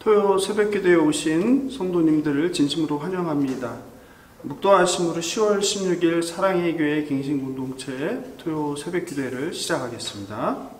토요 새벽기도에 오신 성도님들을 진심으로 환영합니다. 묵도하심으로 10월 16일 사랑의 교회 갱신공동체 토요 새벽기도회를 시작하겠습니다.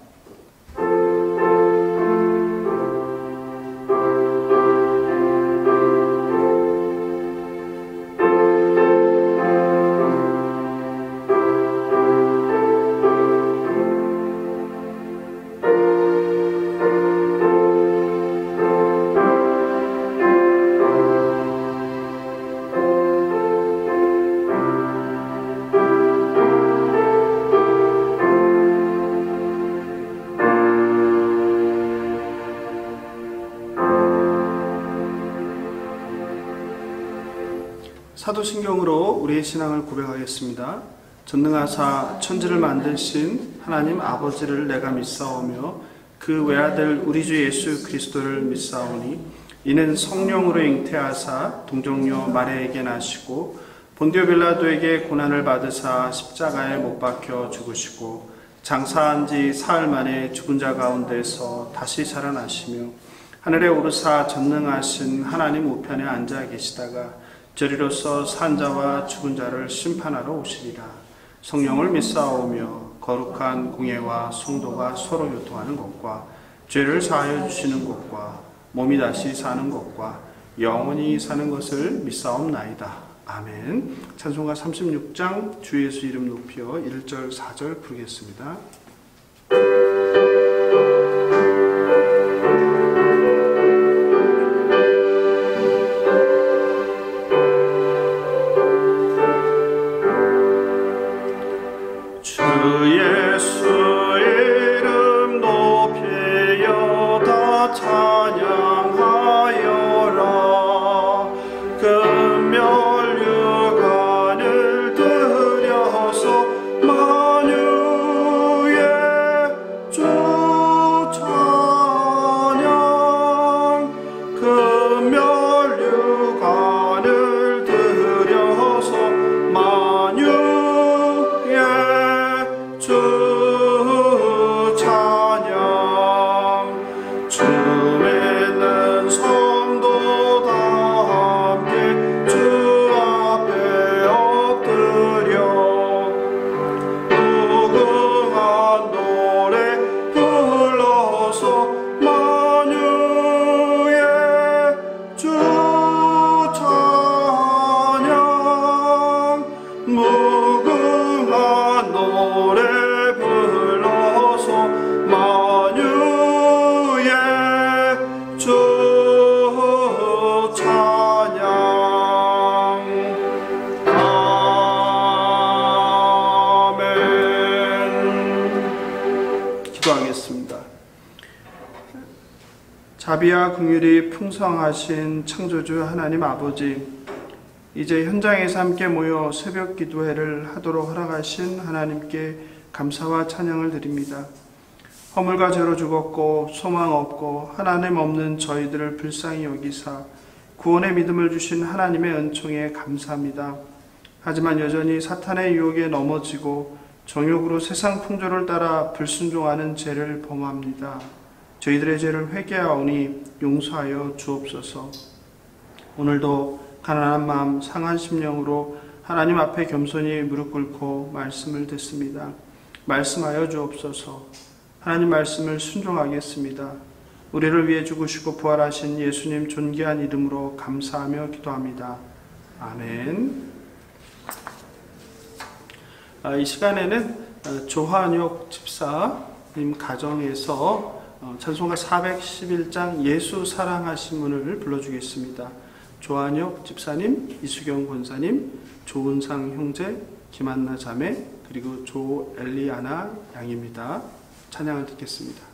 사도신경으로 우리의 신앙을 고백하겠습니다. 전능하사 천지를 만드신 하나님 아버지를 내가 믿사오며 그 외아들 우리 주 예수 그리스도를 믿사오니 이는 성령으로 잉태하사 동정녀 마리아에게 나시고 본디오 빌라도에게 고난을 받으사 십자가에 못 박혀 죽으시고 장사한 지 사흘 만에 죽은 자 가운데서 다시 살아나시며 하늘에 오르사 전능하신 하나님 우편에 앉아 계시다가 저리로서 산 자와 죽은 자를 심판하러 오시리라. 성령을 믿사오며 거룩한 공예와 성도가 서로 교통하는 것과 죄를 사하여 주시는 것과 몸이 다시 사는 것과 영원히 사는 것을 믿사옵나이다. 아멘. 찬송가 36장 주 예수 이름 높여 1절 4절 부르겠습니다. 자비와 긍휼이 풍성하신 창조주 하나님 아버지, 이제 현장에서 함께 모여 새벽 기도회를 하도록 허락하신 하나님께 감사와 찬양을 드립니다. 허물과 죄로 죽었고 소망 없고 하나님 없는 저희들을 불쌍히 여기사 구원의 믿음을 주신 하나님의 은총에 감사합니다. 하지만 여전히 사탄의 유혹에 넘어지고 정욕으로 세상 풍조를 따라 불순종하는 죄를 범합니다. 저희들의 죄를 회개하오니 용서하여 주옵소서. 오늘도 가난한 마음 상한 심령으로 하나님 앞에 겸손히 무릎 꿇고 말씀을 듣습니다. 말씀하여 주옵소서. 하나님 말씀을 순종하겠습니다. 우리를 위해 죽으시고 부활하신 예수님 존귀한 이름으로 감사하며 기도합니다. 아멘. 이 시간에는 조한혁 집사님 가정에서 찬송가 411장 예수 사랑하심을 불러주겠습니다. 조한혁 집사님, 이수경 권사님, 조은상 형제, 김한나 자매, 그리고 조엘리아나 양입니다. 찬양을 듣겠습니다.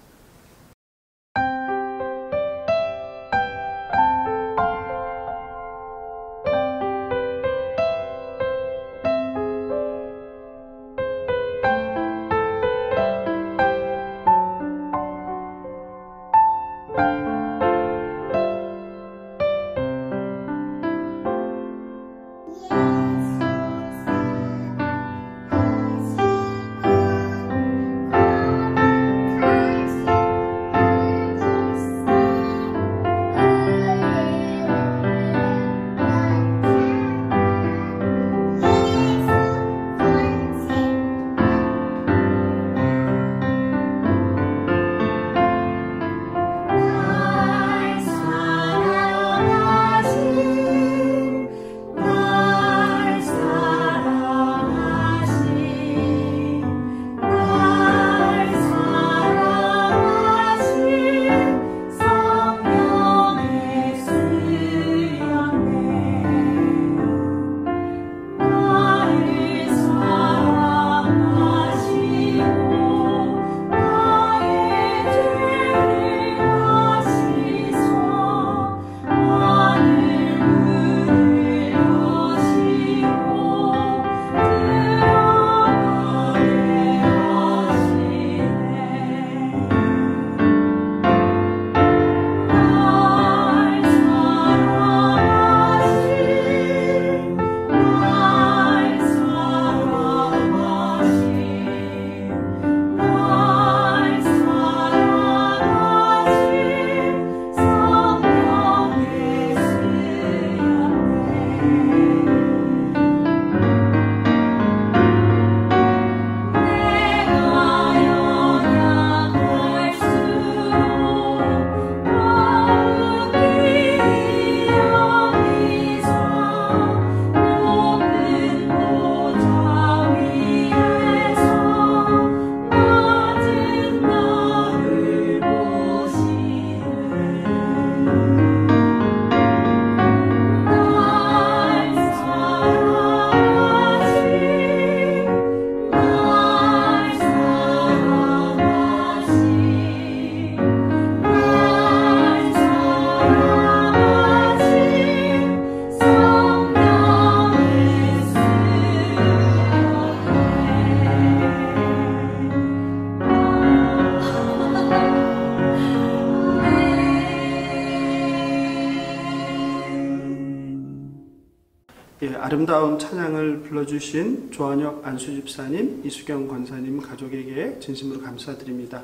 아름다운 찬양을 불러주신 조한혁 안수집사님, 이수경 권사님 가족에게 진심으로 감사드립니다.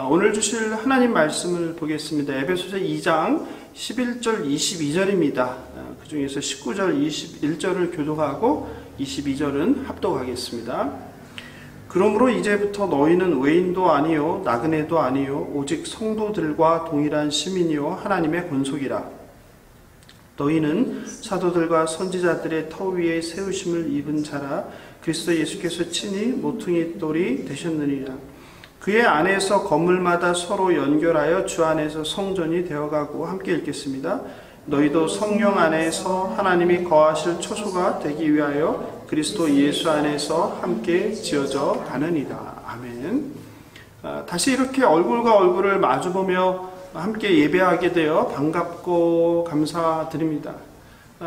오늘 주실 하나님 말씀을 보겠습니다. 에베소서 2장 11절 22절입니다. 그 중에서 19절 21절을 교독하고 22절은 합독하겠습니다. 그러므로 이제부터 너희는 외인도 아니요 나그네도 아니요 오직 성도들과 동일한 시민이요 하나님의 권속이라. 너희는 사도들과 선지자들의 터 위에 세우심을 입은 자라. 그리스도 예수께서 친히 모퉁이 돌이 되셨느니라. 그의 안에서 건물마다 서로 연결하여 주 안에서 성전이 되어가고. 함께 읽겠습니다. 너희도 성령 안에서 하나님이 거하실 초소가 되기 위하여 그리스도 예수 안에서 함께 지어져 가느니라. 아멘. 다시 이렇게 얼굴과 얼굴을 마주보며 함께 예배하게 되어 반갑고 감사드립니다.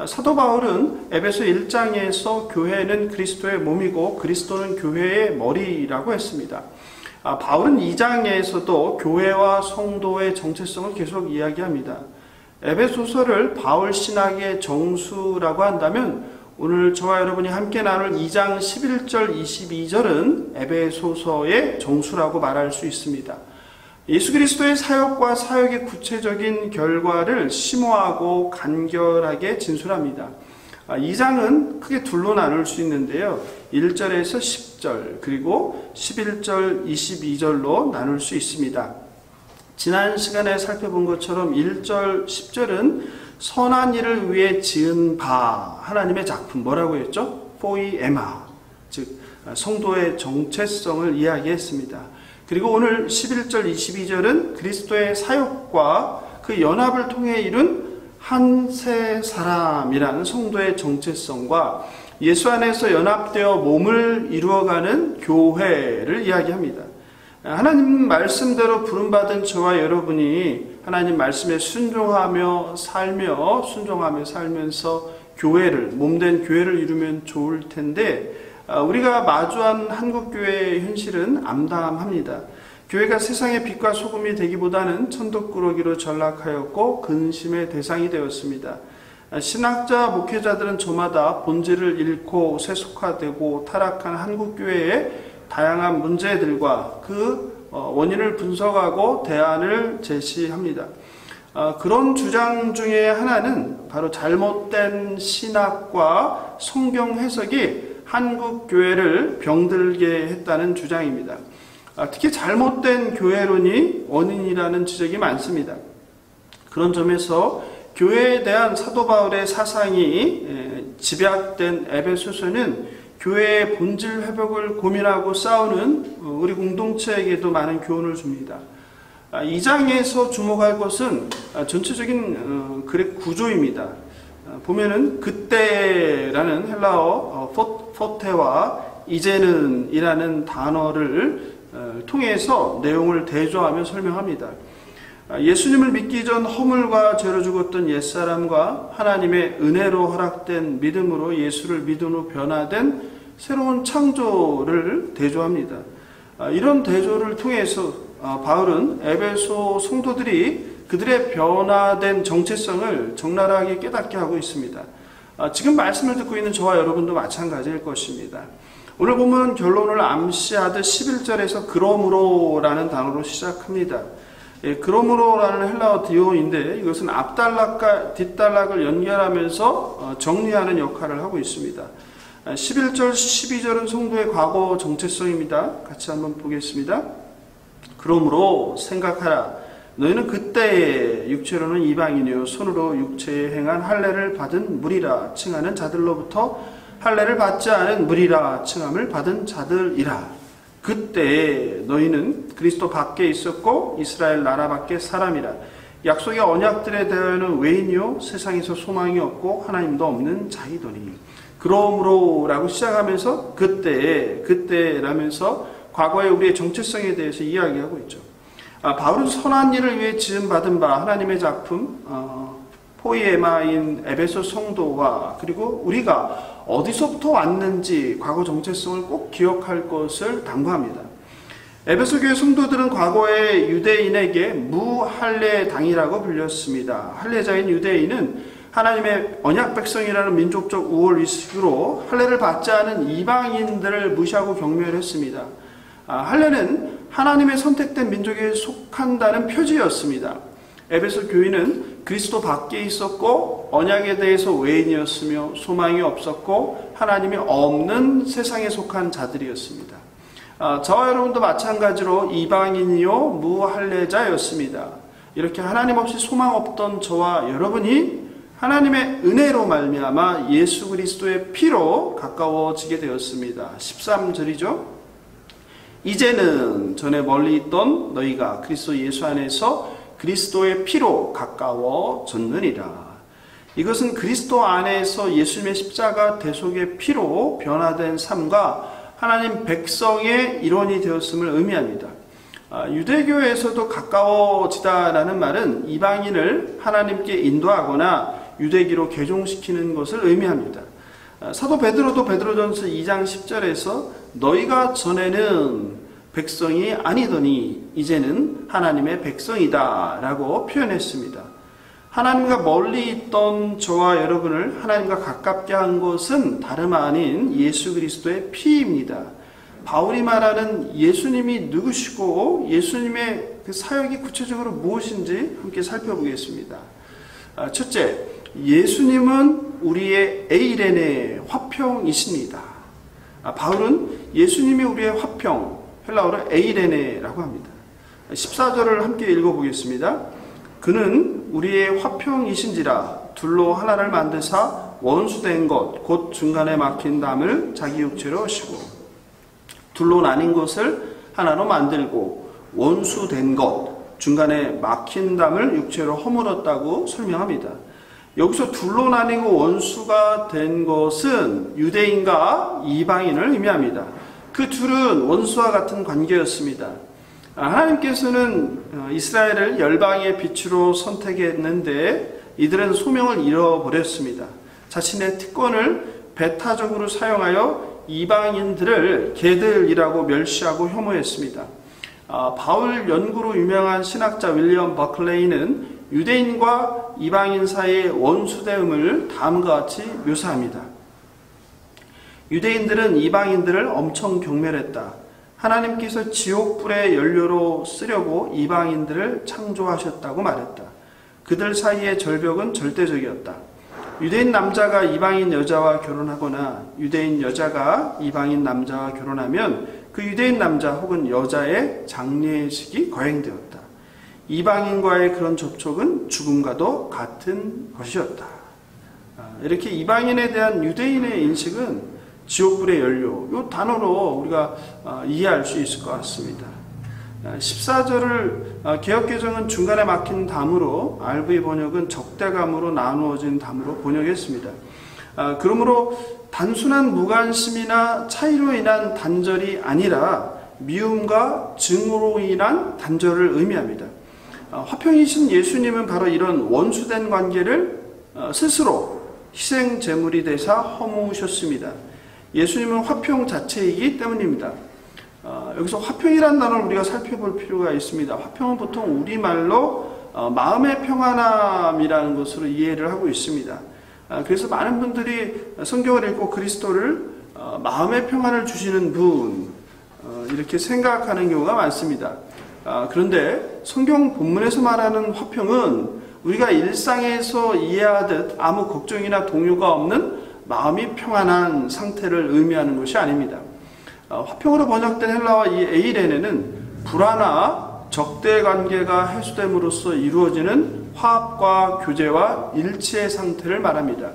사도 바울은 에베소 1장에서 교회는 그리스도의 몸이고 그리스도는 교회의 머리라고 했습니다. 바울은 2장에서도 교회와 성도의 정체성을 계속 이야기합니다. 에베소서를 바울 신학의 정수라고 한다면 오늘 저와 여러분이 함께 나눌 2장 11절 22절은 에베소서의 정수라고 말할 수 있습니다. 예수 그리스도의 사역과 사역의 구체적인 결과를 심오하고 간결하게 진술합니다. 2장은 크게 둘로 나눌 수 있는데요. 1절에서 10절 그리고 11절 22절로 나눌 수 있습니다. 지난 시간에 살펴본 것처럼 1절 10절은 선한 일을 위해 지은 바 하나님의 작품, 뭐라고 했죠? 포이에마, 즉 성도의 정체성을 이야기했습니다. 그리고 오늘 11절 22절은 그리스도의 사역과 그 연합을 통해 이룬 한 세 사람이라는 성도의 정체성과 예수 안에서 연합되어 몸을 이루어가는 교회를 이야기합니다. 하나님 말씀대로 부름받은 저와 여러분이 하나님 말씀에 순종하며 살면서 교회를, 몸된 교회를 이루면 좋을 텐데 우리가 마주한 한국교회의 현실은 암담합니다. 교회가 세상의 빛과 소금이 되기보다는 천덕꾸러기로 전락하였고 근심의 대상이 되었습니다. 신학자, 목회자들은 저마다 본질을 잃고 세속화되고 타락한 한국교회의 다양한 문제들과 그 원인을 분석하고 대안을 제시합니다. 그런 주장 중에 하나는 바로 잘못된 신학과 성경 해석이 한국 교회를 병들게 했다는 주장입니다. 특히 잘못된 교회론이 원인이라는 지적이 많습니다. 그런 점에서 교회에 대한 사도 바울의 사상이 집약된 에베소서는 교회의 본질 회복을 고민하고 싸우는 우리 공동체에게도 많은 교훈을 줍니다. 2장에서 주목할 것은 전체적인 글의 구조입니다. 보면은 그때라는 헬라어 포테와 이제는 이라는 단어를 통해서 내용을 대조하며 설명합니다. 예수님을 믿기 전 허물과 죄로 죽었던 옛사람과 하나님의 은혜로 허락된 믿음으로 예수를 믿은 후 변화된 새로운 창조를 대조합니다. 이런 대조를 통해서 바울은 에베소 성도들이 그들의 변화된 정체성을 적나라하게 깨닫게 하고 있습니다. 지금 말씀을 듣고 있는 저와 여러분도 마찬가지일 것입니다. 오늘 보면 결론을 암시하듯 11절에서 그러므로라는 단어로 시작합니다. 그러므로라는 헬라어 디오인데 이것은 앞단락과 뒷단락을 연결하면서 정리하는 역할을 하고 있습니다. 11절, 12절은 성도의 과거 정체성입니다. 같이 한번 보겠습니다. 그러므로 생각하라. 너희는 그때에 육체로는 이방인이요 손으로 육체에 행한 할례를 받은 무리라 칭하는 자들로부터 할례를 받지 않은 무리라 칭함을 받은 자들이라. 그때에 너희는 그리스도 밖에 있었고 이스라엘 나라 밖에 사람이라. 약속의 언약들에 대하여는 외인이요 세상에서 소망이 없고 하나님도 없는 자이더니. 그러므로라고 시작하면서 그때라면서 과거의 우리의 정체성에 대해서 이야기하고 있죠. 바울은 선한 일을 위해 지음받은 바 하나님의 작품 포이에마인 에베소 성도와 그리고 우리가 어디서부터 왔는지 과거 정체성을 꼭 기억할 것을 당부합니다. 에베소 교회 성도들은 과거의 유대인에게 무할례당이라고 불렸습니다. 할례자인 유대인은 하나님의 언약 백성이라는 민족적 우월의식으로 할례를 받지 않은 이방인들을 무시하고 경멸했습니다. 할례는 하나님의 선택된 민족에 속한다는 표지였습니다. 에베소 교인은 그리스도 밖에 있었고 언약에 대해서 외인이었으며 소망이 없었고 하나님이 없는 세상에 속한 자들이었습니다. 저와 여러분도 마찬가지로 이방인이요 무할례자였습니다. 이렇게 하나님 없이 소망 없던 저와 여러분이 하나님의 은혜로 말미암아 예수 그리스도의 피로 가까워지게 되었습니다. 13절이죠. 이제는 전에 멀리 있던 너희가 그리스도 예수 안에서 그리스도의 피로 가까워졌느니라. 이것은 그리스도 안에서 예수님의 십자가 대속의 피로 변화된 삶과 하나님 백성의 일원이 되었음을 의미합니다. 유대교에서도 가까워지다라는 말은 이방인을 하나님께 인도하거나 유대기로 개종시키는 것을 의미합니다. 사도 베드로도 베드로전서 2장 10절에서 너희가 전에는 백성이 아니더니 이제는 하나님의 백성이다 라고 표현했습니다. 하나님과 멀리 있던 저와 여러분을 하나님과 가깝게 한 것은 다름 아닌 예수 그리스도의 피입니다. 바울이 말하는 예수님이 누구시고 예수님의 그 사역이 구체적으로 무엇인지 함께 살펴보겠습니다. 첫째, 예수님은 우리의 에이레네 화평이십니다. 바울은 예수님이 우리의 화평, 헬라어로 에이레네라고 합니다. 14절을 함께 읽어보겠습니다. 그는 우리의 화평이신지라 둘로 하나를 만드사 원수된 것 곧 중간에 막힌 담을 자기 육체로 하시고 둘로 나뉜 것을 하나로 만들고 원수된 것 중간에 막힌 담을 육체로 허물었다고 설명합니다. 여기서 둘로 나뉘고 원수가 된 것은 유대인과 이방인을 의미합니다. 그 둘은 원수와 같은 관계였습니다. 하나님께서는 이스라엘을 열방의 빛으로 선택했는데 이들은 소명을 잃어버렸습니다. 자신의 특권을 배타적으로 사용하여 이방인들을 개들이라고 멸시하고 혐오했습니다. 바울 연구로 유명한 신학자 윌리엄 버클레이는 유대인과 이방인 사이의 원수됨을 다음과 같이 묘사합니다. 유대인들은 이방인들을 엄청 경멸했다. 하나님께서 지옥불의 연료로 쓰려고 이방인들을 창조하셨다고 말했다. 그들 사이의 절벽은 절대적이었다. 유대인 남자가 이방인 여자와 결혼하거나 유대인 여자가 이방인 남자와 결혼하면 그 유대인 남자 혹은 여자의 장례식이 거행되었다. 이방인과의 그런 접촉은 죽음과도 같은 것이었다. 이렇게 이방인에 대한 유대인의 인식은 지옥불의 연료, 이 단어로 우리가 이해할 수 있을 것 같습니다. 14절을 개역개정은 중간에 막힌 담으로, RV 번역은 적대감으로 나누어진 담으로 번역했습니다. 그러므로 단순한 무관심이나 차이로 인한 단절이 아니라 미움과 증오로 인한 단절을 의미합니다. 화평이신 예수님은 바로 이런 원수된 관계를 스스로 희생 제물이 되사 허무셨습니다. 예수님은 화평 자체이기 때문입니다. 여기서 화평이라는 단어를 우리가 살펴볼 필요가 있습니다. 화평은 보통 우리말로 마음의 평안함이라는 것으로 이해를 하고 있습니다. 그래서 많은 분들이 성경을 읽고 그리스도를 마음의 평안을 주시는 분 이렇게 생각하는 경우가 많습니다. 그런데 성경 본문에서 말하는 화평은 우리가 일상에서 이해하듯 아무 걱정이나 동요가 없는 마음이 평안한 상태를 의미하는 것이 아닙니다. 화평으로 번역된 헬라어 이 에이레네는 불화나 적대 관계가 해소됨으로써 이루어지는 화합과 교제와 일치의 상태를 말합니다.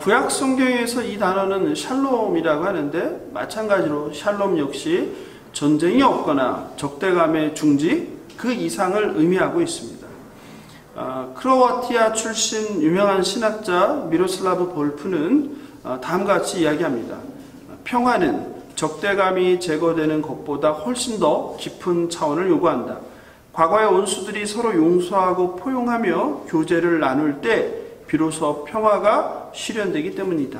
구약 성경에서 이 단어는 샬롬이라고 하는데 마찬가지로 샬롬 역시 전쟁이 없거나 적대감의 중지 그 이상을 의미하고 있습니다. 크로아티아 출신 유명한 신학자 미로슬라브 볼프는 다음과 같이 이야기합니다. 평화는 적대감이 제거되는 것보다 훨씬 더 깊은 차원을 요구한다. 과거의 원수들이 서로 용서하고 포용하며 교제를 나눌 때 비로소 평화가 실현되기 때문이다.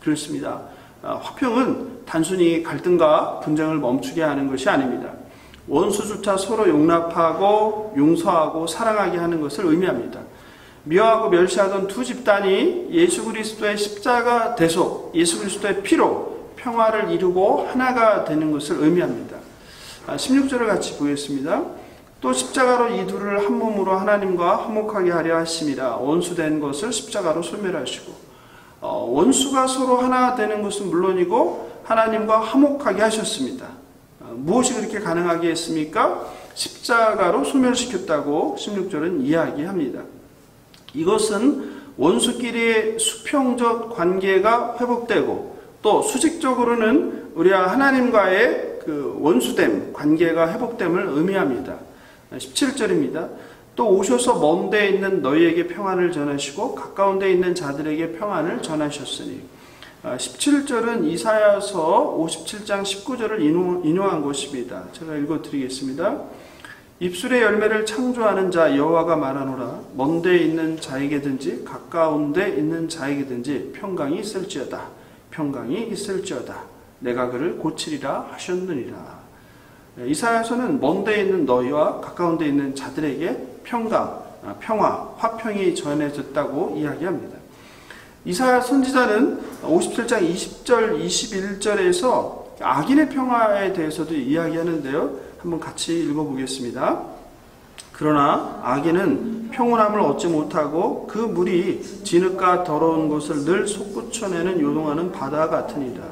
그렇습니다. 화평은 단순히 갈등과 분쟁을 멈추게 하는 것이 아닙니다. 원수조차 서로 용납하고 용서하고 사랑하게 하는 것을 의미합니다. 미워하고 멸시하던 두 집단이 예수 그리스도의 십자가 대속, 예수 그리스도의 피로 평화를 이루고 하나가 되는 것을 의미합니다. 16절을 같이 보겠습니다. 또 십자가로 이 둘을 한 몸으로 하나님과 화목하게 하려 하심이라. 원수된 것을 십자가로 소멸하시고, 원수가 서로 하나 되는 것은 물론이고 하나님과 화목하게 하셨습니다. 무엇이 그렇게 가능하게 했습니까? 십자가로 소멸시켰다고 16절은 이야기합니다. 이것은 원수끼리의 수평적 관계가 회복되고, 또 수직적으로는 우리와 하나님과의 그 원수됨, 관계가 회복됨을 의미합니다. 17절입니다. 또 오셔서 먼 데에 있는 너희에게 평안을 전하시고 가까운 데에 있는 자들에게 평안을 전하셨으니. 17절은 이사야서 57장 19절을 인용한 것입니다. 제가 읽어드리겠습니다. 입술의 열매를 창조하는 자 여호와가 말하노라. 먼 데에 있는 자에게든지 가까운 데 있는 자에게든지 평강이 있을지어다. 평강이 있을지어다. 내가 그를 고치리라 하셨느니라. 이사야서는 먼 데에 있는 너희와 가까운 데에 있는 자들에게 평강, 평화, 화평이 전해졌다고 이야기합니다. 이사야 선지자는 57장 20절, 21절에서 악인의 평화에 대해서도 이야기하는데요. 한번 같이 읽어보겠습니다. 그러나 악인은 평온함을 얻지 못하고 그 물이 진흙과 더러운 것을 늘 솟구쳐내는 요동하는 바다 같으니라.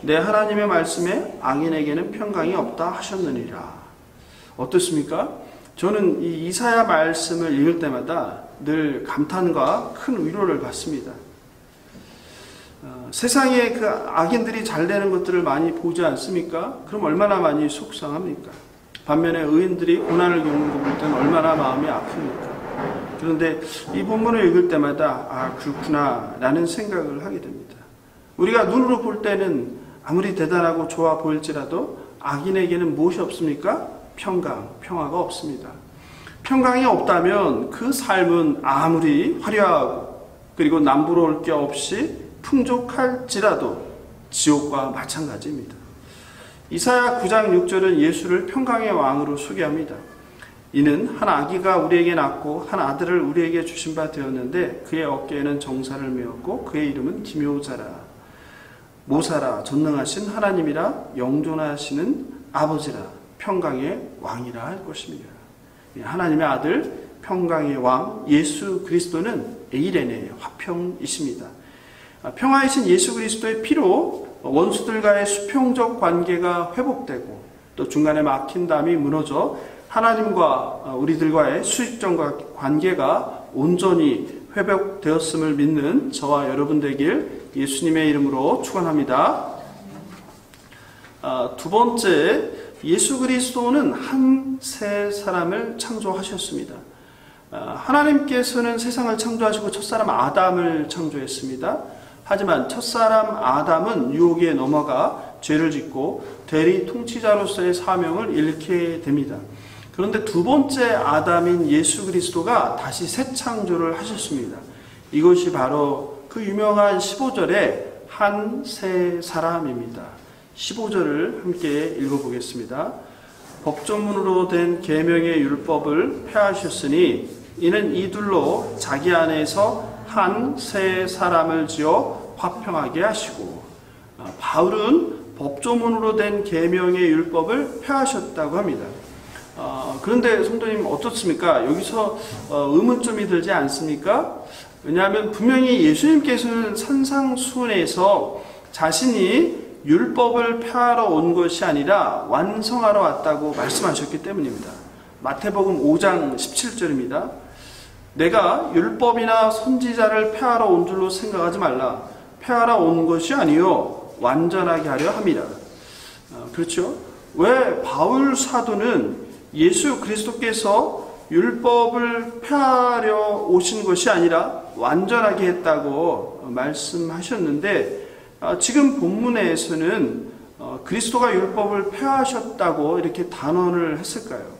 내 하나님의 말씀에 악인에게는 평강이 없다 하셨느니라. 어떻습니까? 저는 이 이사야 말씀을 읽을 때마다 늘 감탄과 큰 위로를 받습니다. 세상에 그 악인들이 잘 되는 것들을 많이 보지 않습니까? 그럼 얼마나 많이 속상합니까? 반면에 의인들이 고난을 겪는 거 볼 때는 얼마나 마음이 아픕니까? 그런데 이 본문을 읽을 때마다 그렇구나 라는 생각을 하게 됩니다. 우리가 눈으로 볼 때는 아무리 대단하고 좋아 보일지라도 악인에게는 무엇이 없습니까? 평강, 평화가 없습니다. 평강이 없다면 그 삶은 아무리 화려하고 그리고 남부러울 게 없이 풍족할지라도 지옥과 마찬가지입니다. 이사야 9장 6절은 예수를 평강의 왕으로 소개합니다. 이는 한 아기가 우리에게 낳고 한 아들을 우리에게 주신 바 되었는데 그의 어깨에는 정사를 메었고 그의 이름은 기묘자라. 모사라. 전능하신 하나님이라. 영존하시는 아버지라. 평강의 왕이라 할 것입니다. 하나님의 아들 평강의 왕 예수 그리스도는 에이레네 화평이십니다. 평화이신 예수 그리스도의 피로 원수들과의 수평적 관계가 회복되고 또 중간에 막힌 담이 무너져 하나님과 우리들과의 수직적 관계가 온전히 회복되었음을 믿는 저와 여러분 되길 예수님의 이름으로 축원합니다. 두 번째, 예수 그리스도는 한 새 사람을 창조하셨습니다. 하나님께서는 세상을 창조하시고 첫사람 아담을 창조했습니다. 하지만 첫사람 아담은 유혹에 넘어가 죄를 짓고 대리 통치자로서의 사명을 잃게 됩니다. 그런데 두 번째 아담인 예수 그리스도가 다시 새 창조를 하셨습니다. 이것이 바로 그 유명한 15절의 한 새 사람입니다. 15절을 함께 읽어보겠습니다. 법조문으로 된 계명의 율법을 폐하셨으니 이는 이둘로 자기 안에서 한 새 사람을 지어 화평하게 하시고. 바울은 법조문으로 된 계명의 율법을 폐하셨다고 합니다. 그런데 성도님 어떻습니까? 여기서 의문점이 들지 않습니까? 왜냐하면 분명히 예수님께서는 산상수훈에서 자신이 율법을 폐하러 온 것이 아니라 완성하러 왔다고 말씀하셨기 때문입니다. 마태복음 5장 17절입니다. 내가 율법이나 선지자를 폐하러 온 줄로 생각하지 말라. 폐하러 온 것이 아니요 완전하게 하려 함이라. 그렇죠? 왜 바울 사도는 예수 그리스도께서 율법을 폐하려 오신 것이 아니라 완전하게 했다고 말씀하셨는데 지금 본문에서는 그리스도가 율법을 폐하셨다고 이렇게 단언을 했을까요?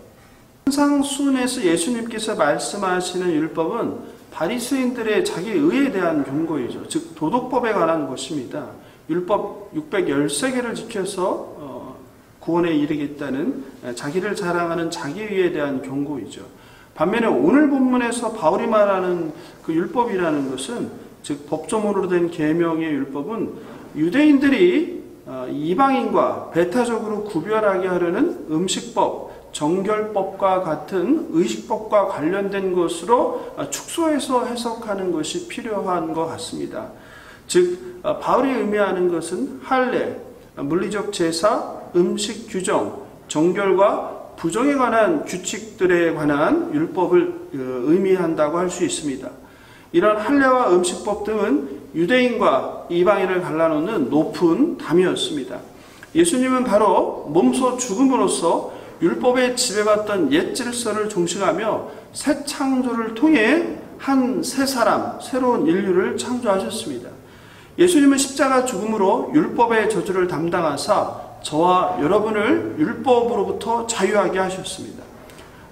산상수훈에서 예수님께서 말씀하시는 율법은 바리새인들의 자기 의에 대한 경고이죠. 즉 도덕법에 관한 것입니다. 율법 613개를 지켜서 구원에 이르겠다는 자기를 자랑하는 자기의에 대한 경고이죠. 반면에 오늘 본문에서 바울이 말하는 그 율법이라는 것은, 즉 법조문으로 된 계명의 율법은 유대인들이 이방인과 배타적으로 구별하게 하려는 음식법, 정결법과 같은 의식법과 관련된 것으로 축소해서 해석하는 것이 필요한 것 같습니다. 즉 바울이 의미하는 것은 할례, 물리적 제사, 음식 규정, 정결과 부정에 관한 규칙들에 관한 율법을 의미한다고 할 수 있습니다. 이런 할례와 음식법 등은 유대인과 이방인을 갈라놓는 높은 담이었습니다. 예수님은 바로 몸소 죽음으로써 율법에 지배받던 옛 질서를 종식하며 새 창조를 통해 한 새 사람, 새로운 인류를 창조하셨습니다. 예수님은 십자가 죽음으로 율법의 저주를 담당하사 저와 여러분을 율법으로부터 자유하게 하셨습니다.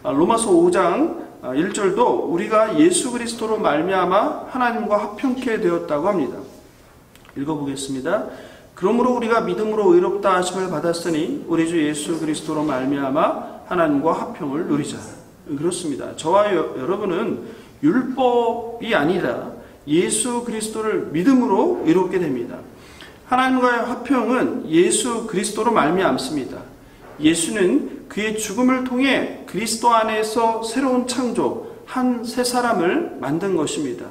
로마서 5장 1절도 우리가 예수 그리스도로 말미암아 하나님과 화평케 되었다고 합니다. 읽어보겠습니다. 그러므로 우리가 믿음으로 의롭다 하심을 받았으니 우리 주 예수 그리스도로 말미암아 하나님과 화평을 누리자. 그렇습니다. 저와 여러분은 율법이 아니라 예수 그리스도를 믿음으로 의롭게 됩니다. 하나님과의 화평은 예수 그리스도로 말미암습니다. 예수는 그의 죽음을 통해 그리스도 안에서 새로운 창조, 한 새 사람을 만든 것입니다.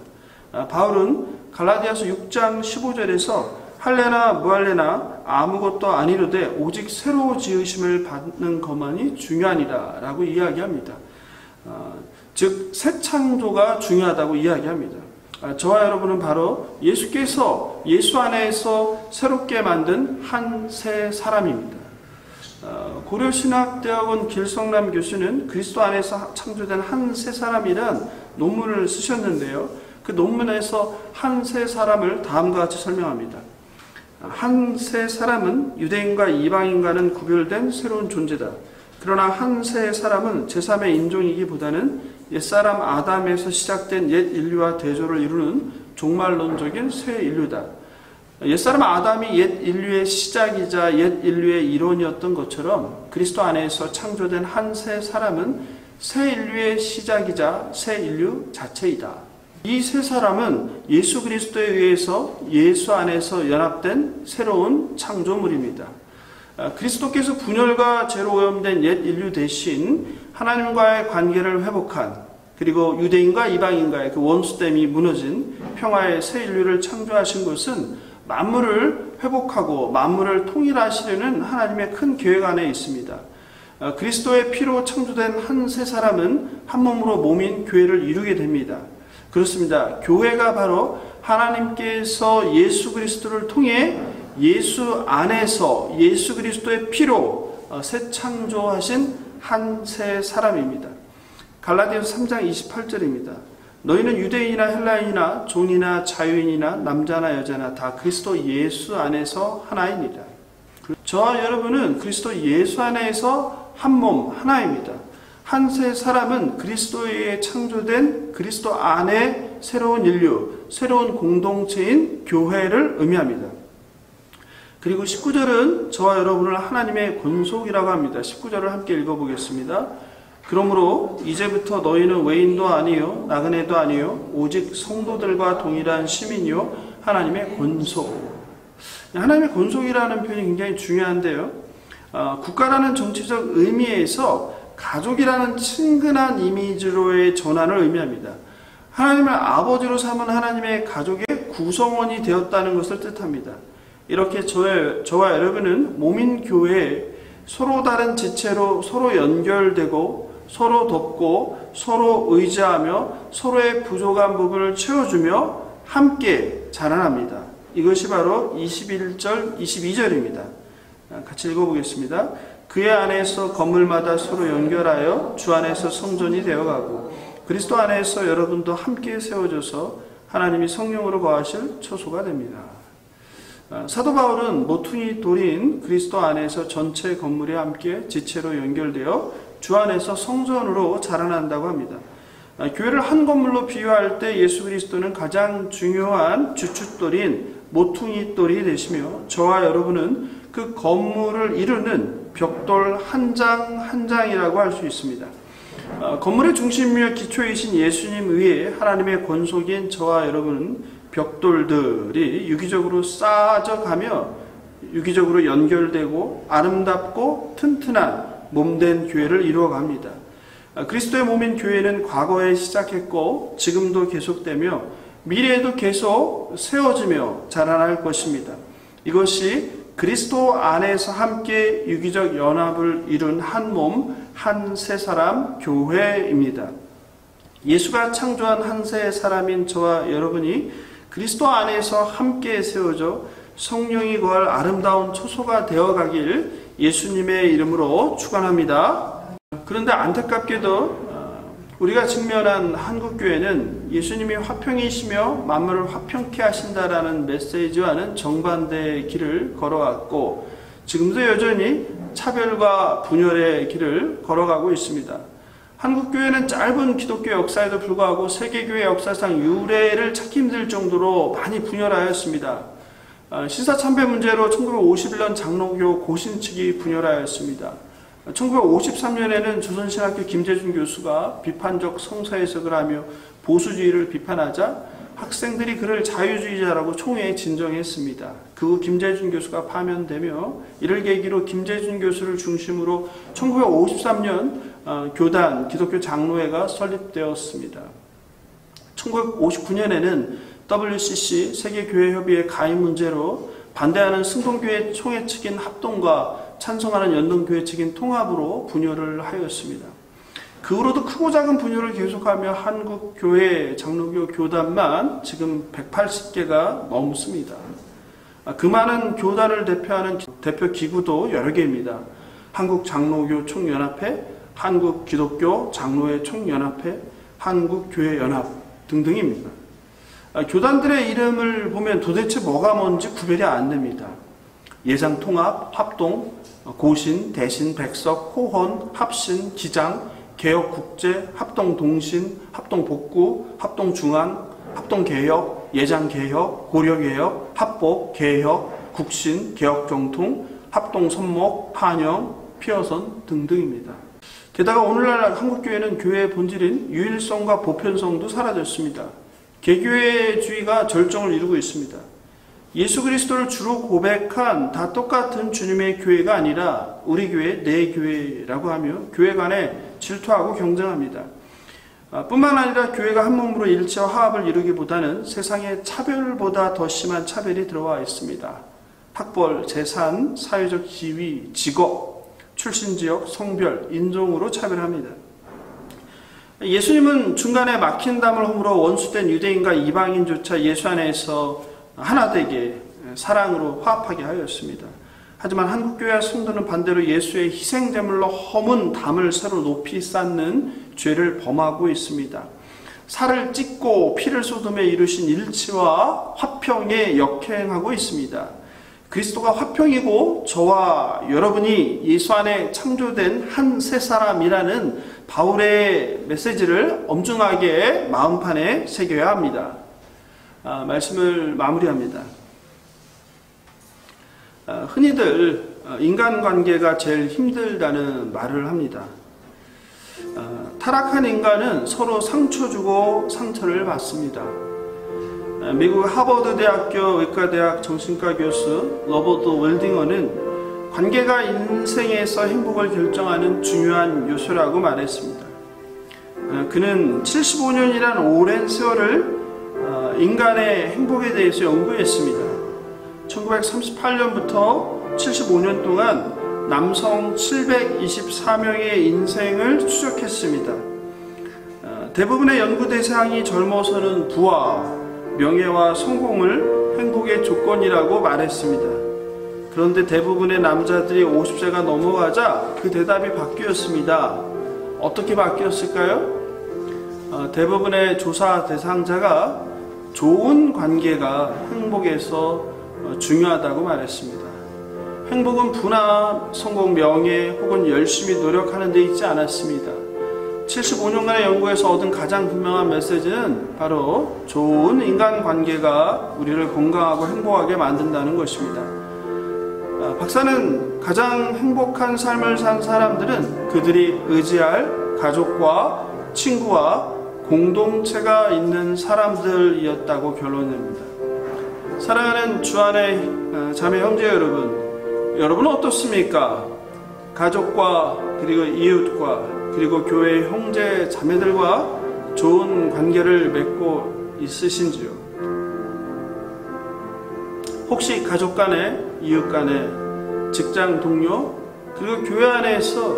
바울은 갈라디아서 6장 15절에서 할례나 무할례나 아무것도 아니로되 오직 새로 지으심을 받는 것만이 중요하니라 라고 이야기합니다. 즉 새 창조가 중요하다고 이야기합니다. 저와 여러분은 바로 예수께서 예수 안에서 새롭게 만든 한 새 사람입니다. 고려신학대학원 길성남 교수는 그리스도 안에서 창조된 한 새 사람이란 논문을 쓰셨는데요. 그 논문에서 한 새 사람을 다음과 같이 설명합니다. 한 새 사람은 유대인과 이방인과는 구별된 새로운 존재다. 그러나 한 새 사람은 제3의 인종이기보다는 옛사람 아담에서 시작된 옛 인류와 대조를 이루는 종말론적인 새 인류다. 옛사람 아담이 옛 인류의 시작이자 옛 인류의 이론이었던 것처럼 그리스도 안에서 창조된 한 새 사람은 새 인류의 시작이자 새 인류 자체이다. 이 새 사람은 예수 그리스도에 의해서 예수 안에서 연합된 새로운 창조물입니다. 그리스도께서 분열과 죄로 오염된 옛 인류 대신 하나님과의 관계를 회복한, 그리고 유대인과 이방인과의 그 원수됨이 무너진 평화의 새 인류를 창조하신 것은 만물을 회복하고 만물을 통일하시려는 하나님의 큰 계획 안에 있습니다. 그리스도의 피로 창조된 한 새 사람은 한 몸으로 몸인 교회를 이루게 됩니다. 그렇습니다. 교회가 바로 하나님께서 예수 그리스도를 통해 예수 안에서 예수 그리스도의 피로 새 창조하신 한 새 사람입니다. 갈라디아서 3장 28절입니다. 너희는 유대인이나 헬라인이나 종이나 자유인이나 남자나 여자나 다 그리스도 예수 안에서 하나이니라. 저와 여러분은 그리스도 예수 안에서 한 몸 하나입니다. 한 새 사람은 그리스도에 창조된 그리스도 안에 새로운 인류, 새로운 공동체인 교회를 의미합니다. 그리고 19절은 저와 여러분을 하나님의 권속이라고 합니다. 19절을 함께 읽어보겠습니다. 그러므로 이제부터 너희는 외인도 아니요 나그네도 아니요 오직 성도들과 동일한 시민이요 하나님의 권속. 하나님의 권속이라는 표현이 굉장히 중요한데요. 국가라는 정치적 의미에서 가족이라는 친근한 이미지로의 전환을 의미합니다. 하나님을 아버지로 삼은 하나님의 가족의 구성원이 되었다는 것을 뜻합니다. 이렇게 저와 여러분은 몸인 교회에 서로 다른 지체로 서로 연결되고 서로 돕고 서로 의지하며 서로의 부족한 부분을 채워주며 함께 자라납니다. 이것이 바로 21절, 22절입니다. 같이 읽어보겠습니다. 그의 안에서 건물마다 서로 연결하여 주 안에서 성전이 되어가고 그리스도 안에서 여러분도 함께 세워져서 하나님이 성령으로 거하실 처소가 됩니다. 사도 바울은 모퉁이 돌인 그리스도 안에서 전체 건물이 함께 지체로 연결되어 주 안에서 성전으로 자라난다고 합니다. 교회를 한 건물로 비유할 때 예수 그리스도는 가장 중요한 주춧돌인 모퉁이 돌이 되시며 저와 여러분은 그 건물을 이루는 벽돌 한 장 한 장이라고 할 수 있습니다. 건물의 중심이며 기초이신 예수님 위에 하나님의 권속인 저와 여러분은 벽돌들이 유기적으로 쌓아져가며 유기적으로 연결되고 아름답고 튼튼한 몸된 교회를 이루어갑니다. 그리스도의 몸인 교회는 과거에 시작했고 지금도 계속되며 미래에도 계속 세워지며 자라날 것입니다. 이것이 그리스도 안에서 함께 유기적 연합을 이룬 한 몸, 한 세 사람 교회입니다. 예수가 창조한 한 세 사람인 저와 여러분이 그리스도 안에서 함께 세워져 성령이 거할 아름다운 초소가 되어가길 예수님의 이름으로 축원합니다. 그런데 안타깝게도 우리가 직면한 한국교회는 예수님이 화평이시며 만물을 화평케 하신다라는 메시지와는 정반대의 길을 걸어왔고 지금도 여전히 차별과 분열의 길을 걸어가고 있습니다. 한국교회는 짧은 기독교 역사에도 불구하고 세계교회 역사상 유례를 찾기 힘들 정도로 많이 분열하였습니다. 신사참배 문제로 1951년 장로교 고신 측이 분열하였습니다. 1953년에는 조선신학교 김재준 교수가 비판적 성서해석을 하며 보수주의를 비판하자 학생들이 그를 자유주의자라고 총회에 진정했습니다. 그 후 김재준 교수가 파면되며 이를 계기로 김재준 교수를 중심으로 1953년 교단 기독교 장로회가 설립되었습니다. 1959년에는 WCC 세계교회협의회 가입 문제로 반대하는 승동교회 총회 측인 합동과 찬성하는 연동교회 측인 통합으로 분열을 하였습니다. 그 후로도 크고 작은 분열을 계속하며 한국교회 장로교 교단만 지금 180개가 넘습니다. 그 많은 교단을 대표하는 대표 기구도 여러 개입니다. 한국장로교 총연합회, 한국기독교 장로회 총연합회, 한국교회연합 등등입니다. 교단들의 이름을 보면 도대체 뭐가 뭔지 구별이 안 됩니다. 예장통합, 합동, 고신, 대신, 백석, 호헌, 합신, 기장, 개혁국제, 합동동신, 합동복구, 합동중앙, 합동개혁, 예장개혁, 고려개혁, 합복, 개혁, 국신, 개혁정통, 합동선목, 한영, 피어선 등등입니다. 게다가 오늘날 한국교회는 교회의 본질인 유일성과 보편성도 사라졌습니다. 개교회주의가 절정을 이루고 있습니다. 예수 그리스도를 주로 고백한 다 똑같은 주님의 교회가 아니라 우리 교회, 내 교회라고 하며 교회 간에 질투하고 경쟁합니다. 뿐만 아니라 교회가 한 몸으로 일치와 화합을 이루기보다는 세상에 차별보다 더 심한 차별이 들어와 있습니다. 학벌, 재산, 사회적 지위, 직업, 출신지역, 성별, 인종으로 차별합니다. 예수님은 중간에 막힌 담을 허물어 원수된 유대인과 이방인조차 예수 안에서 하나 되게 사랑으로 화합하게 하였습니다. 하지만 한국교회와 성도는 반대로 예수의 희생제물로 허문 담을 새로 높이 쌓는 죄를 범하고 있습니다. 살을 찢고 피를 쏟음에 이루신 일치와 화평에 역행하고 있습니다. 그리스도가 화평이고 저와 여러분이 예수 안에 창조된 한 새 사람이라는 바울의 메시지를 엄중하게 마음판에 새겨야 합니다. 말씀을 마무리합니다. 흔히들 인간관계가 제일 힘들다는 말을 합니다. 타락한 인간은 서로 상처 주고 상처를 받습니다. 미국 하버드 대학교 의과대학 정신과 교수 로버트 웰딩어는 관계가 인생에서 행복을 결정하는 중요한 요소라고 말했습니다. 그는 75년이란 오랜 세월을 인간의 행복에 대해서 연구했습니다. 1938년부터 75년 동안 남성 724명의 인생을 추적했습니다. 대부분의 연구 대상이 젊어서는 부와 명예와 성공을 행복의 조건이라고 말했습니다. 그런데 대부분의 남자들이 50세가 넘어가자 그 대답이 바뀌었습니다. 어떻게 바뀌었을까요? 대부분의 조사 대상자가 좋은 관계가 행복에서 중요하다고 말했습니다. 행복은 부나 성공, 명예 혹은 열심히 노력하는 데 있지 않았습니다. 75년간의 연구에서 얻은 가장 분명한 메시지는 바로 좋은 인간관계가 우리를 건강하고 행복하게 만든다는 것입니다. 박사는 가장 행복한 삶을 산 사람들은 그들이 의지할 가족과 친구와 공동체가 있는 사람들이었다고 결론냅니다. 사랑하는 주 안의 자매 형제 여러분은 어떻습니까? 가족과 그리고 이웃과 그리고 교회 형제 자매들과 좋은 관계를 맺고 있으신지요? 혹시 가족 간에, 이웃 간에, 직장 동료, 그리고 교회 안에서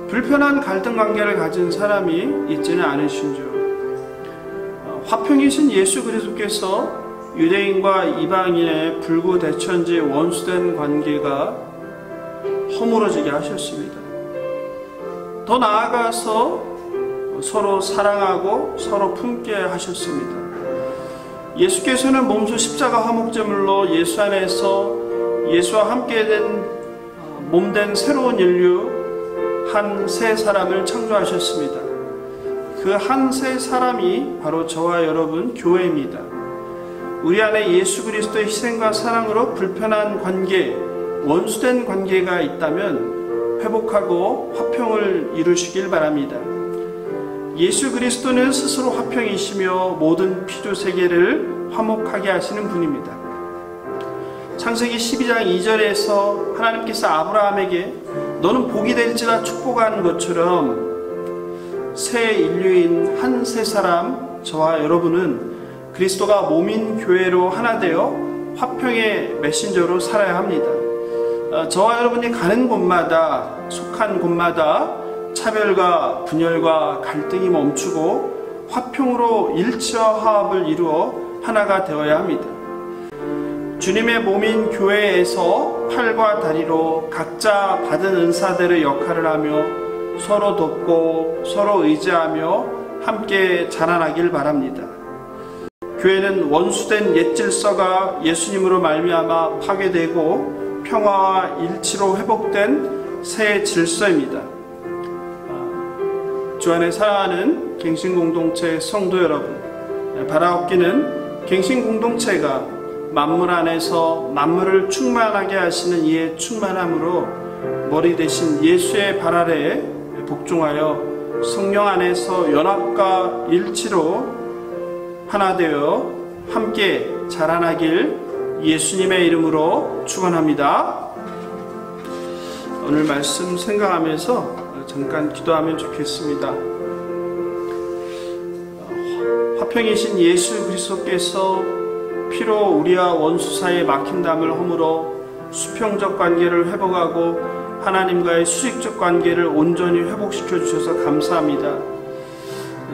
불편한 갈등 관계를 가진 사람이 있지는 않으신지요? 화평이신 예수 그리스도께서 유대인과 이방인의 불구대천지 원수된 관계가 허물어지게 하셨습니다. 더 나아가서 서로 사랑하고 서로 품게 하셨습니다. 예수께서는 몸소 십자가 화목제물로 예수 안에서 예수와 함께 된 몸된 새로운 인류 한 세 사람을 창조하셨습니다. 그 한 세 사람이 바로 저와 여러분 교회입니다. 우리 안에 예수 그리스도의 희생과 사랑으로 불편한 관계, 원수된 관계가 있다면 회복하고 화평을 이루시길 바랍니다. 예수 그리스도는 스스로 화평이시며 모든 피조 세계를 화목하게 하시는 분입니다. 창세기 12장 2절에서 하나님께서 아브라함에게 너는 복이 될지라 축복한 것처럼 새 인류인 한 세 사람, 저와 여러분은 그리스도가 몸인 교회로 하나 되어 화평의 메신저로 살아야 합니다. 저와 여러분이 가는 곳마다, 속한 곳마다 차별과 분열과 갈등이 멈추고 화평으로 일치와 화합을 이루어 하나가 되어야 합니다. 주님의 몸인 교회에서 팔과 다리로 각자 받은 은사들의 역할을 하며 서로 돕고 서로 의지하며 함께 자라나길 바랍니다. 교회는 원수된 옛 질서가 예수님으로 말미암아 파괴되고 평화와 일치로 회복된 새 질서입니다. 주 안에 사랑하는 갱신공동체 성도 여러분, 바라옵기는 갱신공동체가 만물 안에서 만물을 충만하게 하시는 이의 충만함으로 머리 대신 예수의 발 아래에 복종하여 성령 안에서 연합과 일치로 하나 되어 함께 자라나길 예수님의 이름으로 축원합니다. 오늘 말씀 생각하면서 잠깐 기도하면 좋겠습니다. 화평이신 예수 그리스도께서 피로 우리와 원수 사이의 막힌담을 허물어 수평적 관계를 회복하고 하나님과의 수직적 관계를 온전히 회복시켜 주셔서 감사합니다.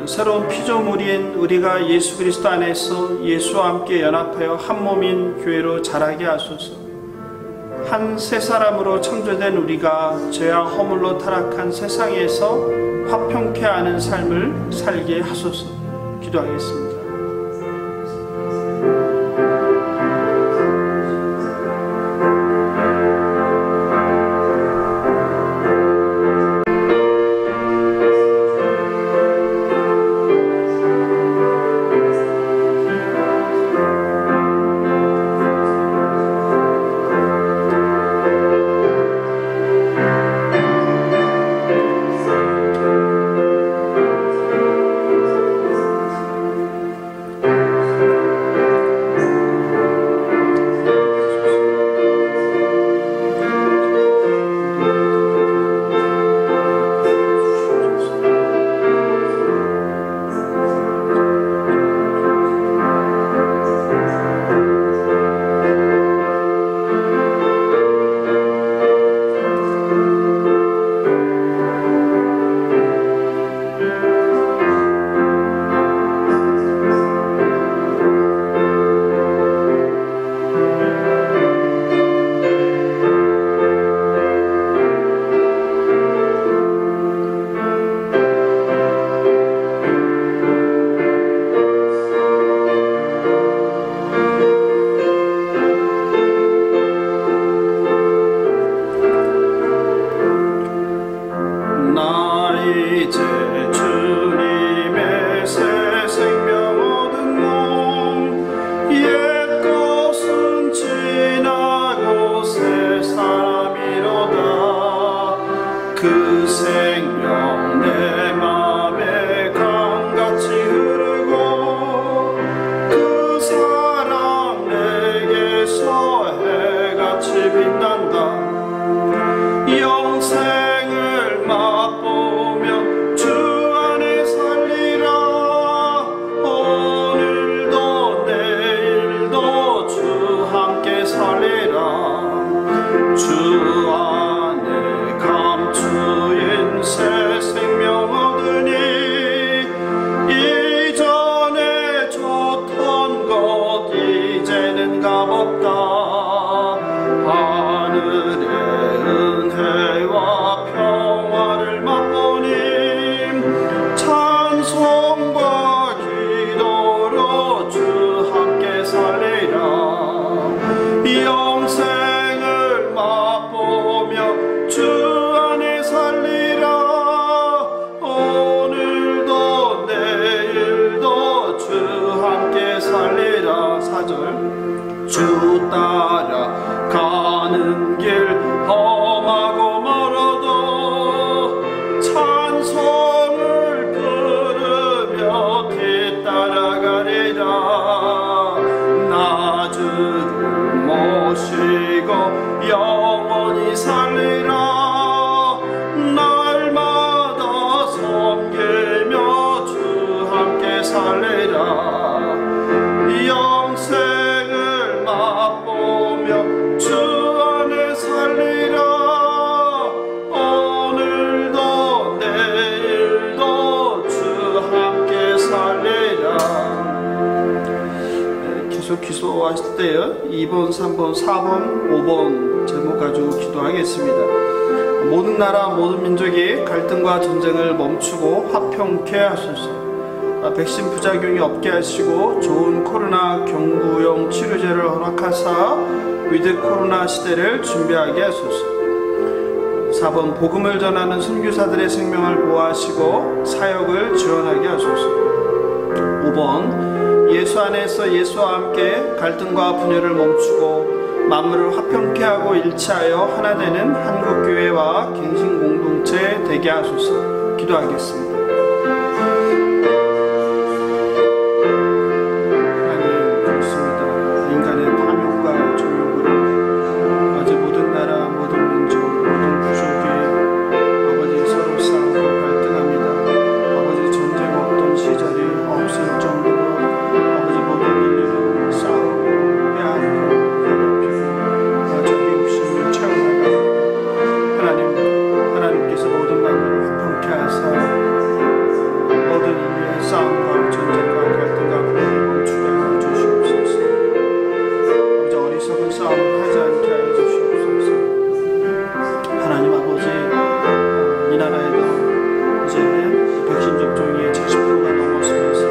새로운 피조물인 우리가 예수 그리스도 안에서 예수와 함께 연합하여 한 몸인 교회로 자라게 하소서. 한 세 사람으로 창조된 우리가 죄와 허물로 타락한 세상에서 화평케 하는 삶을 살게 하소서. 기도하겠습니다. 그 살리라. 영생을 맛보며 주 안에 살리라. 오늘도 내일도 주 함께 살리라. 계속 기도하실 때요 2번, 3번, 4번, 5번 제목 가지고 기도하겠습니다. 모든 나라 모든 민족이 갈등과 전쟁을 멈추고 화평케 하소서. 백신 부작용이 없게 하시고 좋은 코로나 경구용 치료제를 허락하사 위드 코로나 시대를 준비하게 하소서. 4번 복음을 전하는 선교사들의 생명을 보호하시고 사역을 지원하게 하소서. 5번 예수 안에서 예수와 함께 갈등과 분열을 멈추고 만물을 화평케 하고 일치하여 하나 되는 한국교회와 갱신공동체 되게 하소서. 기도하겠습니다. 하나님 그렇습니다. 인간의 탐욕과 정욕으로 아직 모든 나라 모든 민족 모든 부족이 아버지 서로 싸우고 갈등합니다. 아버지 전쟁 없던 시절이 없을 정도로 아버지 모든 인류는 싸우고 빼앗고 하나님께서 모든 만물을 화평케 하사 모든 인류의 싸움과 전쟁과 갈등과 분열을 멈추게 하여 주시옵소서. 아버지 어리석은 싸움을 하지 않게 하여 주시옵소서. 하나님 아버지 이 나라에도 이제 백신 접종이 70%가 넘었으면서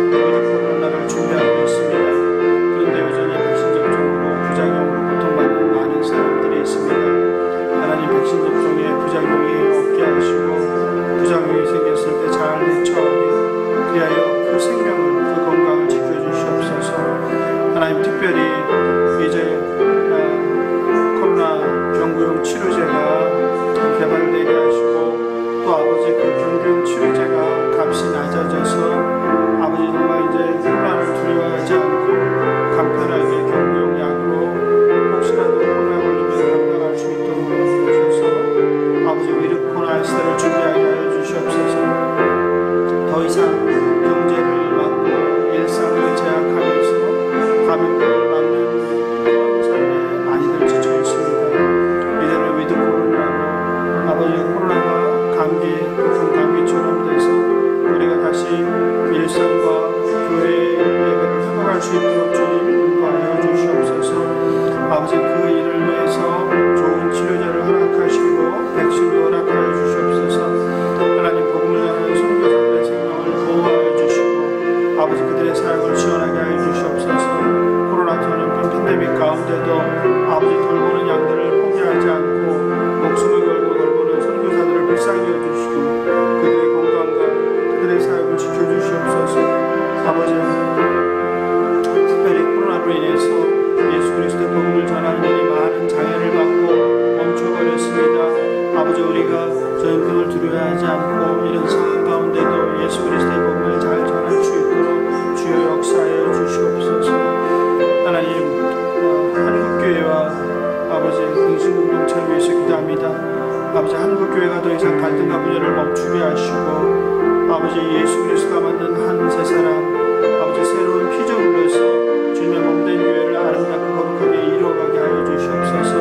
위드 코로나를 준비하고 있습니다. 그런데 여전히 백신 접종으로 부작용으로 고통받는 많은 사람들이 있습니다. 하나님 백신 접종에 부작용이 없게 하시고 부작용이 생겼을 때 잘 대처하게 그리하여 그 생명을 그 건강을 지켜주시옵소서. 하나님 특별히 이제 코로나 경구용 치료제가 개발되게 하시고 또 아버지 그 경구용 치료제가 값이 낮아져서 아버지 정말 이제 코로나를 두려워하지 않고 간편하게 경구용 약으로 혹시라도 코로나 걸리면 건강할 수 있도록 해주셔서 아버지 위드 코로나 시대를 준비하게 하여 주시옵소서. 더 이상 경제를 막고 일상을 제약하면서 감염을 막는 그런 삶에 많이들 지쳐 있습니다. 이제는 위드 코로나로 아버지 코로나가 감기,普通 감기처럼 돼서 우리가 다시 일상과 교회의 예배를 회복할 수 있도록 주님 인도하여 주시옵소서. 아버지 그 일을 위해서 좋은 치료제를 허락하시고 백신도 허락하여 주시옵소서. 하나님 복음을 전하는 선교사들의 생명을 보호하여 주시고 아버지 그들의 사역을 지원하게 하여 주시옵소서. 코로나 전염병 팬데믹 가운데도 아버지 돌보는 양들을 포기하지 않고 목숨을 걸고 돌보는 선교사들을 불쌍히 여주시고 그들의 건강과 그들의 사역을 지켜주시옵소서. 아버지 특별히 코로나로 인해서 예수 그리스도의 복음을 전하는 일이 많은 장애를 받고 멈춰버렸습니다. 아버지 우리가 전염병을 두려워하지 않고 이런 상황 가운데도 예수 그리스도의 복음을 잘 전할 수 있도록 주여 역사하여 주시옵소서. 하나님 한국교회와 아버지 갱신공동체를 위해서 기도합니다. 아버지 한국교회가 더 이상 갈등과 분열을 멈추게 하시고 아버지 예수 그리스도가 만든 한 세 사람 아버지 새로운 피조 흘러서 주님의 몸된 교회를 아름답고 거룩하게 이루어가게 하여 주시옵소서.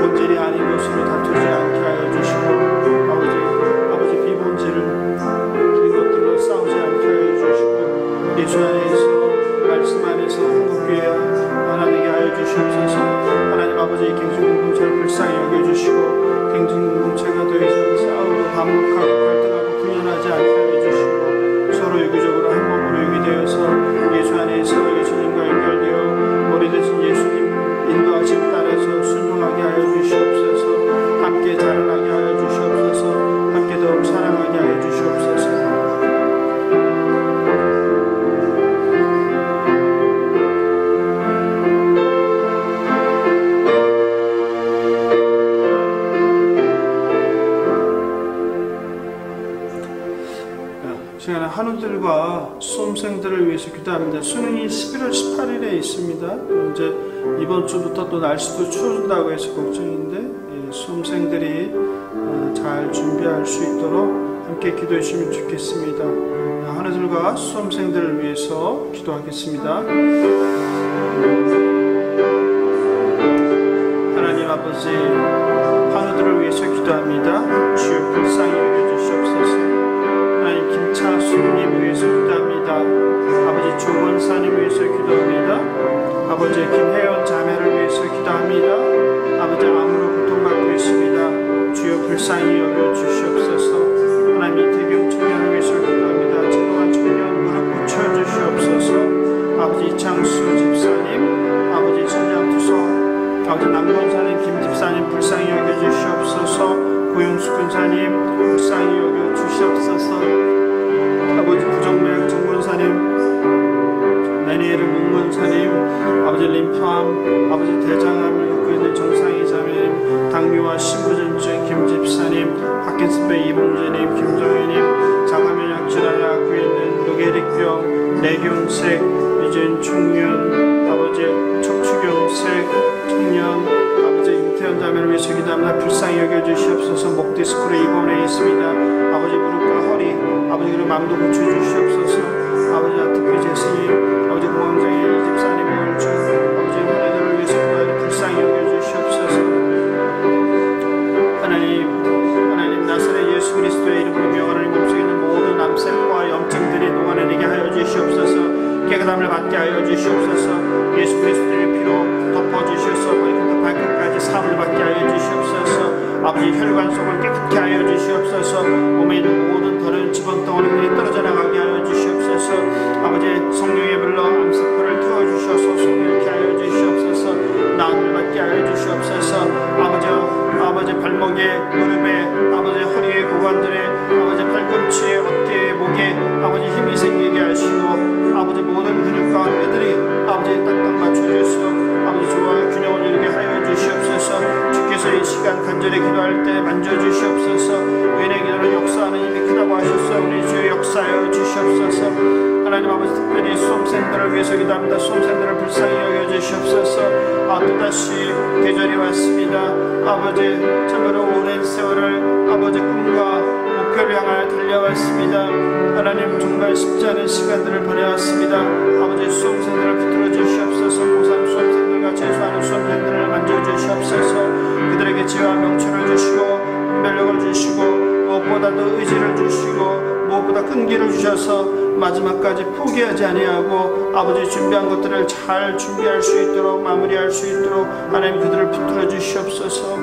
본질이 아닌 것으로 다투지 않게 하여 주시고 아버지 비본질을 그 것들로 싸우지 않게 하여 주시고 예수 안에서 말씀 안에서 한국교회와 하나 되게 하여 주시옵소서. 하나님 아버지 갱신공동체를 불쌍히 여겨주시고 갱신공동체가 더 이상 싸우고 반목하고 갈등하고 분열하지 않게 하여 주시고 서로 유기적으로 한 몸으로 유기되어서 예수 안에서 예수님과 연결되어 머리 대신 예수님 인도하심 따라서 순종하게 하여 주시옵소서. 함께 자라나게 하여 주시옵소서. 함께 더욱 사랑하게 하여 주시옵소서. 시간에 한우들과 수험생들을 위해서 기도합니다. 수능이 11월 18일에 있습니다. 이제 이번 주부터 또 날씨도 추워진다고 해서 걱정인데 수험생들이 잘 준비할 수 있도록 함께 기도해 주시면 좋겠습니다. 하느들과 수험생들을 위해서 기도하겠습니다. 하나님 아버지, 하느들을 위해서 기도합니다. 주여 불쌍히 여겨주시옵소서. 하나님 김차수님 위해서 기도합니다. 아버지 조건사님 위해서 기도합니다. 아버지 김혜연 자매를 위해서 기도합니다. 아버지 암으로 고통받고 있습니다. 주여 불쌍히 여겨주시옵소서. 하나님 이태경 청년을 위해서 기도합니다. 최동환 청년 무릎 고쳐주시옵소서. 아버지 이창수 집사님, 아버지 천장투소, 아버지 남권사님, 김집사님 불쌍히 여겨주시옵소서. 고용수 근사님 불쌍히 여겨주시옵소서. 아버지 부정맥 정권사님, 메니에르 문건사님, 아버지 림프암, 아버지 대장암을 겪고 있는 정상희 자매님, 당뇨와 신부전증 김집사님, 파킨슨병 이봉재님, 김정희님, 장암면역 질환을 앓고 있는 노게릭병, 뇌경색, 유진 중년, 아버지 척추경색 청년, 아버지 임태현 자매를 위해서 기도합니다. 불쌍히 여겨주시옵소서. 목 디스크로 입원해 있습니다. 아버지 무릎과 허리, 아버지 그리고 마음도 고쳐주시옵소서. 아버지 아토피 제스님, 아버지 공황장애 이집사님 우울증, 아버지 은혜들을 위해서 기도하니 불쌍히 여겨주시옵소서. 하나님 나사렛 예수 그리스도의 이름으로 명하나님 몸속에 있는 모든 암세포와 염증들이 녹아내리게 하여 주시옵소서. 깨끗함을 받게 하여 주시옵소서. 예수 그리스도의 피로 덮어주셔서 머리부터 발끝까지 사함을 받게 하여 주시옵소서. 아버지 혈관 속을 깨끗게 하여 주시옵소서. 몸에 있는 모든 더러운 지방덩어리들이 떨어져 나가게 하여 주시옵소서. 아버지 성령의 불러 암세포를 태워주셔서 소멸케 하여 주시옵소서. 나음을 받게 하여 주시옵소서. 아버지 발목에, 무릎에, 아버지 허리에, 고관들에, 아버지 팔꿈치에, 어깨에, 목에 아버지 힘이 생기게 하시고 아버지 모든 근육과 뼈들이 아버지 딱딱 맞춰주시고 아버지 조화의 균형을 이루게 하여 주시옵소서. 주께서 이 시간 간절히 기도할 때 만져주시옵소서. 의인의 기도는 역사하는 힘이 크다고 하셨사오니 주여 역사하여 주시옵소서. 하나님 아버지 특별히 수험생들을 위해서 기도합니다. 수험생들을 불쌍히 여겨주시옵소서. 또다시 계절이 왔습니다. 아버지 참으로 오랜 세월을 아버지 꿈과 목표를 향하여 달려왔습니다. 하나님 정말 쉽지 않은 시간들을 보내왔습니다. 아버지 수험생들을 붙들어 주시옵소서. 고3 수험생들과 재수하는 수험생들을 만져주시옵소서. 그들에게 지혜와 명철을 주시고 분별력을 주시고 무엇보다도 의지를 주시고 무엇보다 끈기를 주셔서 마지막까지 포기하지 아니하고 아버지 준비한 것들을 잘 준비할 수 있도록 마무리할 수 있도록 하나님 그들을 붙들어 주시옵소서.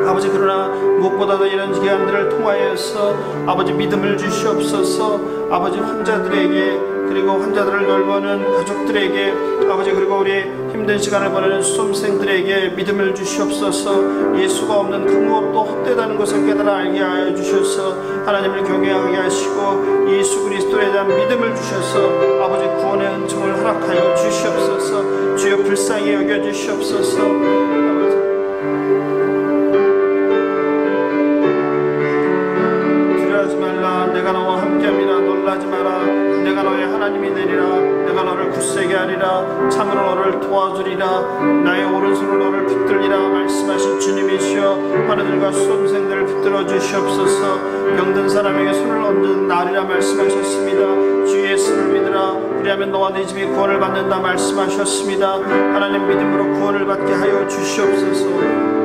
아버지 그러나 무엇보다도 이런 기간들을 통하여서 아버지 믿음을 주시옵소서. 아버지 환자들에게 그리고 환자들을 돌보는 가족들에게 아버지 그리고 우리 힘든 시간을 보내는 수험생들에게 믿음을 주시옵소서. 예수가 없는 그 무엇도 헛되다는 것을 깨달아 알게 하여 주셔서 하나님을 경외하게 하시고 예수 그리스도에 대한 믿음을 주셔서 아버지 구원의 은총을 허락하여 주시옵소서. 주여 불쌍히 여겨주시옵소서. 두려워하지 말라. 내가 너와 함께함이라. 놀라지 마라. 내가 너의 하나님이 되리라. 내가 너를 굳세게 하리라. 참으로 너를 도와주리라. 나의 오른손으로 너를 붙들리라 말씀하신 주님이시여 하느들과 수험생들을 붙들어 주시옵소서. 병든 사람에게 손을 얹은 날이라 말씀하셨습니다. 주 예수를 믿으라. 그리하면 너와 네 집이 구원을 받는다 말씀하셨습니다. 하나님 믿음으로 구원을 받게 하여 주시옵소서.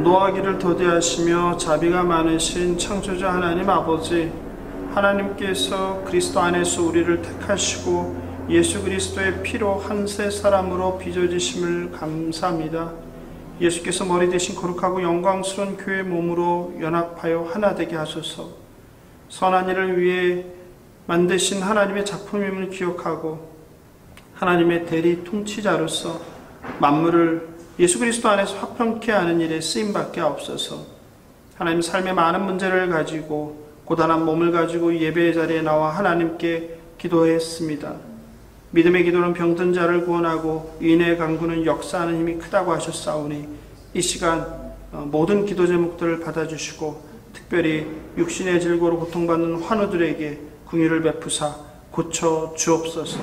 노하기를 도대하시며 자비가 많으신 창조자 하나님 아버지, 하나님께서 그리스도 안에서 우리를 택하시고 예수 그리스도의 피로 한세 사람으로 빚어지심을 감사합니다. 예수께서 머리 대신 거룩하고 영광스러운 교회 몸으로 연합하여 하나 되게 하소서. 선한 일을 위해 만드신 하나님의 작품임을 기억하고 하나님의 대리 통치자로서 만물을 예수 그리스도 안에서 화평케 하는 일에 쓰임받게 하옵소서. 하나님 삶의 많은 문제를 가지고 고단한 몸을 가지고 예배의 자리에 나와 하나님께 기도했습니다. 믿음의 기도는 병든 자를 구원하고 의인의 간구는 역사하는 힘이 크다고 하셨사오니 이 시간 모든 기도 제목들을 받아주시고 특별히 육신의 질고로 고통받는 환우들에게 긍휼을 베푸사 고쳐 주옵소서.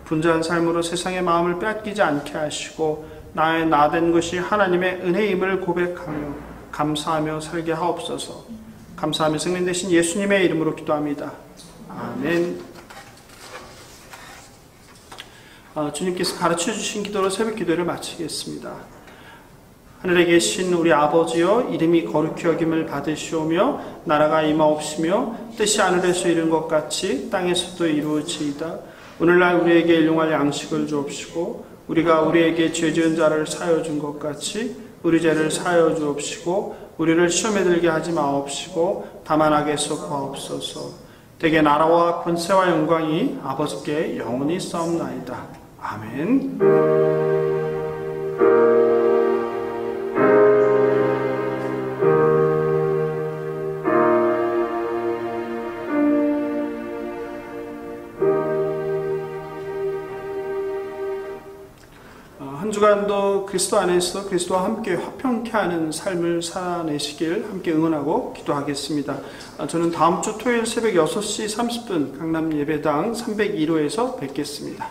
분주한 삶으로 세상의 마음을 빼앗기지 않게 하시고 나의 나된 것이 하나님의 은혜임을 고백하며 감사하며 살게 하옵소서. 감사하며 승리되신 예수님의 이름으로 기도합니다. 아멘. 주님께서 가르쳐 주신 기도로 새벽 기도를 마치겠습니다. 하늘에 계신 우리 아버지여, 이름이 거룩히 여김을 받으시오며 나라가 임하옵시며 뜻이 하늘에서 이룬 것 같이 땅에서도 이루어지이다. 오늘날 우리에게 일용할 양식을 주옵시고 우리가 우리에게 죄 지은 자를 사하여 준 것 같이 우리 죄를 사하여 주옵시고 우리를 시험에 들게 하지 마옵시고 다만 악에서 구하옵소서. 대개 나라와 권세와 영광이 아버지께 영원히 싸움나이다. 아멘. 한 주간도 그리스도 안에서 그리스도와 함께 화평케 하는 삶을 살아내시길 함께 응원하고 기도하겠습니다. 저는 다음 주 토요일 새벽 6시 30분 강남 예배당 302호에서 뵙겠습니다.